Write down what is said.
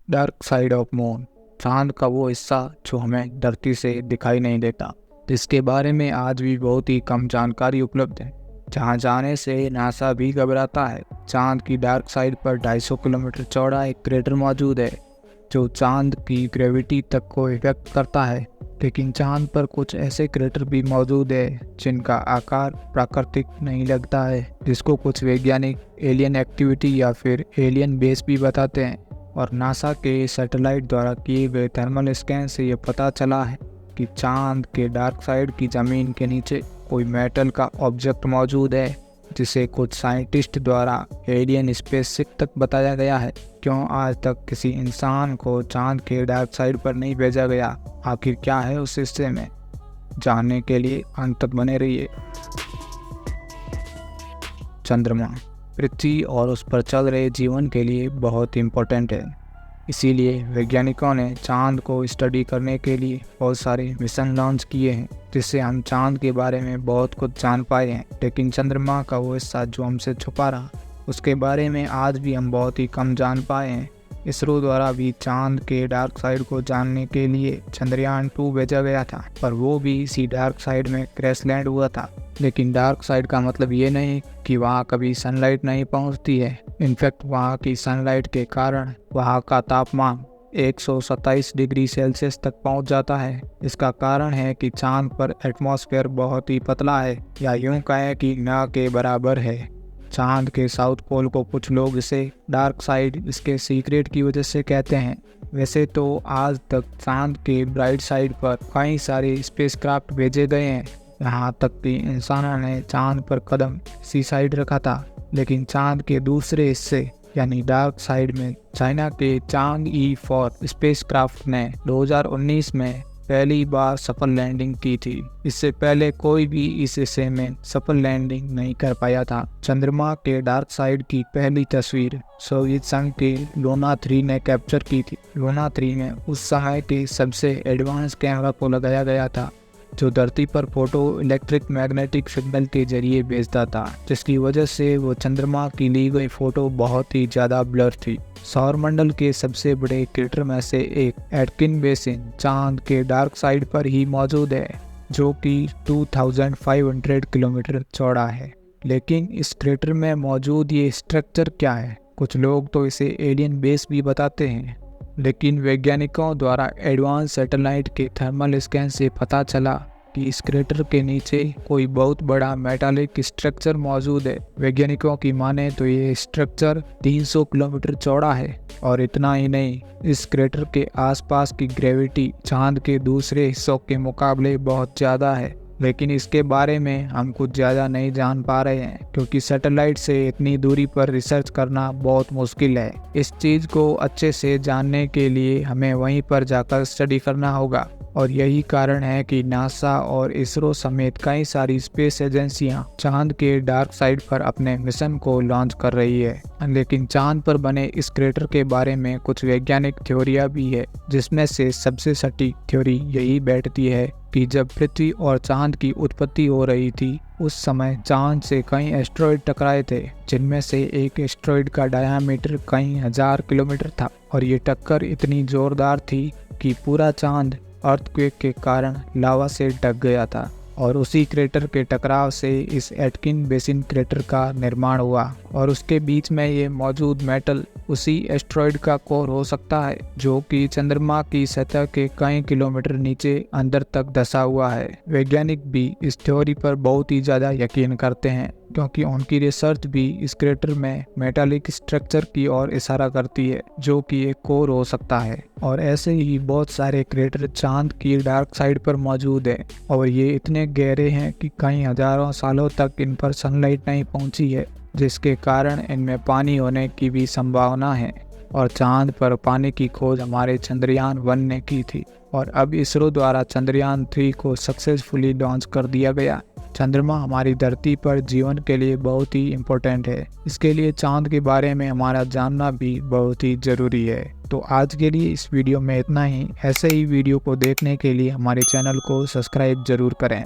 Dark side of moon, चांद का वो हिस्सा जो हमें धरती से दिखाई नहीं देता, जिसके बारे में आज भी बहुत ही कम जानकारी उपलब्ध है। जहां जाने से नासा भी घबराता है। चांद की डार्क साइड पर 250 किलोमीटर चौड़ा एक क्रेटर मौजूद है जो चांद की ग्रेविटी तक को इफेक्ट करता है। लेकिन चांद पर कुछ ऐसे क्रेटर भी मौजूद है जिनका आकार प्राकृतिक नहीं लगता है, जिसको कुछ वैज्ञानिक एलियन एक्टिविटी या फिर एलियन बेस भी बताते हैं। और नासा के सैटेलाइट द्वारा किए गए थर्मल स्कैन से ये पता चला है कि चांद के डार्क साइड की ज़मीन के नीचे कोई मेटल का ऑब्जेक्ट मौजूद है, जिसे कुछ साइंटिस्ट द्वारा एलियन स्पेसशिप तक बताया गया है। क्यों आज तक किसी इंसान को चांद के डार्क साइड पर नहीं भेजा गया, आखिर क्या है उस हिस्से में, जानने के लिए अंत तक बने रहिए। चंद्रमा पृथ्वी और उस पर चल रहे जीवन के लिए बहुत इम्पोर्टेंट है। इसीलिए वैज्ञानिकों ने चांद को स्टडी करने के लिए बहुत सारे मिशन लॉन्च किए हैं, जिससे हम चांद के बारे में बहुत कुछ जान पाए हैं। लेकिन चंद्रमा का वो हिस्सा जो हमसे छुपा रहा, उसके बारे में आज भी हम बहुत ही कम जान पाए हैं। इसरो द्वारा भी चांद के डार्क साइड को जानने के लिए चंद्रयान 2 भेजा गया था, पर वो भी इसी डार्क साइड में क्रैश लैंड हुआ था। लेकिन डार्क साइड का मतलब ये नहीं कि वहाँ कभी सनलाइट नहीं पहुँचती है। इनफैक्ट वहाँ की सनलाइट के कारण वहाँ का तापमान 127 डिग्री सेल्सियस तक पहुँच जाता है। इसका कारण है कि चांद पर एटमॉस्फेयर बहुत ही पतला है, या यूँ कहें कि न के बराबर है। चांद के साउथ पोल को कुछ लोग इसे डार्क साइड इसके सीक्रेट की वजह से कहते हैं। वैसे तो आज तक चांद के ब्राइट साइड पर कई सारे स्पेसक्राफ्ट भेजे गए हैं, यहाँ तक कि इंसानों ने चांद पर कदम इसी साइड रखा था। लेकिन चांद के दूसरे हिस्से यानी डार्क साइड में चाइना के चांगई 4 स्पेसक्राफ्ट ने 2019 में पहली बार सफल लैंडिंग की थी। इससे पहले कोई भी इस हिस्से में सफल लैंडिंग नहीं कर पाया था। चंद्रमा के डार्क साइड की पहली तस्वीर सोवियत संघ के लूना 3 ने कैप्चर की थी। लूना 3 में उस समय के सबसे एडवांस कैमरा को लगाया गया था, जो धरती पर फोटो इलेक्ट्रिक मैग्नेटिक सिग्नल के जरिए भेजता था, जिसकी वजह से वो चंद्रमा की ली गई फोटो बहुत ही ज़्यादा ब्लर थी। सौरमंडल के सबसे बड़े क्रेटर में से एक एटकिन बेसिन चांद के डार्क साइड पर ही मौजूद है, जो कि 2500 किलोमीटर चौड़ा है। लेकिन इस क्रेटर में मौजूद ये स्ट्रक्चर क्या है? कुछ लोग तो इसे एलियन बेस भी बताते हैं, लेकिन वैज्ञानिकों द्वारा एडवांस सैटेलाइट के थर्मल स्कैन से पता चला कि इस क्रेटर के नीचे कोई बहुत बड़ा मेटालिक स्ट्रक्चर मौजूद है। वैज्ञानिकों की माने तो ये स्ट्रक्चर 300 किलोमीटर चौड़ा है। और इतना ही नहीं, इस क्रेटर के आसपास की ग्रेविटी चांद के दूसरे हिस्सों के मुकाबले बहुत ज़्यादा है। लेकिन इसके बारे में हम कुछ ज़्यादा नहीं जान पा रहे हैं, क्योंकि सैटेलाइट से इतनी दूरी पर रिसर्च करना बहुत मुश्किल है। इस चीज़ को अच्छे से जानने के लिए हमें वहीं पर जाकर स्टडी करना होगा। और यही कारण है कि नासा और इसरो समेत कई सारी स्पेस एजेंसियां चांद के डार्क साइड पर अपने मिशन को लॉन्च कर रही है। लेकिन चांद पर बने इस क्रेटर के बारे में कुछ वैज्ञानिक थ्योरियां भी है, जिसमें से सबसे सटीक थ्योरी यही बैठती है कि जब पृथ्वी और चांद की उत्पत्ति हो रही थी, उस समय चांद से कई एस्ट्रॉइड टकराए थे, जिनमें से एक एस्ट्रॉइड का डायामीटर कई हजार किलोमीटर था। और ये टक्कर इतनी जोरदार थी कि पूरा चांद अर्थक्वेक के कारण लावा से ढक गया था। और उसी क्रेटर के टकराव से इस एटकिन बेसिन क्रेटर का निर्माण हुआ। और उसके बीच में ये मौजूद मेटल उसी एस्ट्रॉइड का कोर हो सकता है, जो कि चंद्रमा की सतह के कई किलोमीटर नीचे अंदर तक धंसा हुआ है। वैज्ञानिक भी इस थ्योरी पर बहुत ही ज़्यादा यकीन करते हैं, क्योंकि उनकी रिसर्च भी इस क्रेटर में मेटालिक स्ट्रक्चर की ओर इशारा करती है, जो कि एक कोर हो सकता है। और ऐसे ही बहुत सारे क्रेटर चांद की डार्क साइड पर मौजूद है, और ये इतने गहरे हैं कि कई हजारों सालों तक इन पर सनलाइट नहीं पहुंची है, जिसके कारण इनमें पानी होने की भी संभावना है। और चांद पर पानी की खोज हमारे चंद्रयान 1 ने की थी, और अब इसरो द्वारा चंद्रयान 3 को सक्सेसफुली लॉन्च कर दिया गया। चंद्रमा हमारी धरती पर जीवन के लिए बहुत ही इम्पोर्टेंट है। इसके लिए चांद के बारे में हमारा जानना भी बहुत ही ज़रूरी है। तो आज के लिए इस वीडियो में इतना ही। ऐसे ही वीडियो को देखने के लिए हमारे चैनल को सब्सक्राइब जरूर करें।